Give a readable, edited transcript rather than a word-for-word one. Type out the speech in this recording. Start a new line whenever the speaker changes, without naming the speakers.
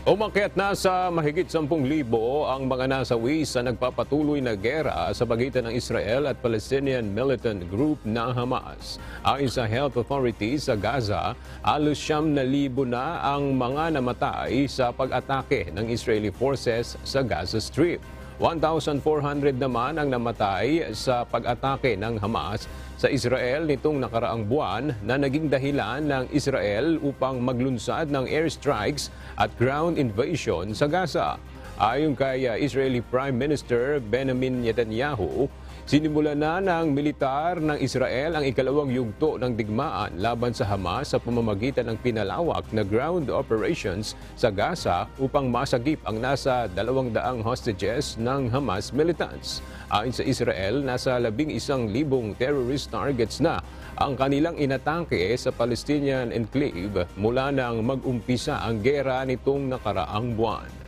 Umakyat na sa mahigit 10,000 ang mga nasawi sa nagpapatuloy na gera sa pagitan ng Israel at Palestinian militant group na Hamas. Ayon sa health authorities sa Gaza, halos 9,000 na ang mga namatay sa pag-atake ng Israeli forces sa Gaza Strip. 1,400 naman ang namatay sa pag-atake ng Hamas sa Israel nitong nakaraang buwan na naging dahilan ng Israel upang maglunsad ng airstrikes at ground invasion sa Gaza. Ayon kay Israeli Prime Minister Benjamin Netanyahu, sinimula na ng militar ng Israel ang ikalawang yugto ng digmaan laban sa Hamas sa pamamagitan ng pinalawak na ground operations sa Gaza upang masagip ang nasa 200 hostages ng Hamas militants. Ayon sa Israel, nasa 11,000 terrorist targets na ang kanilang inatake sa Palestinian enclave mula nang mag-umpisa ang gera nitong nakaraang buwan.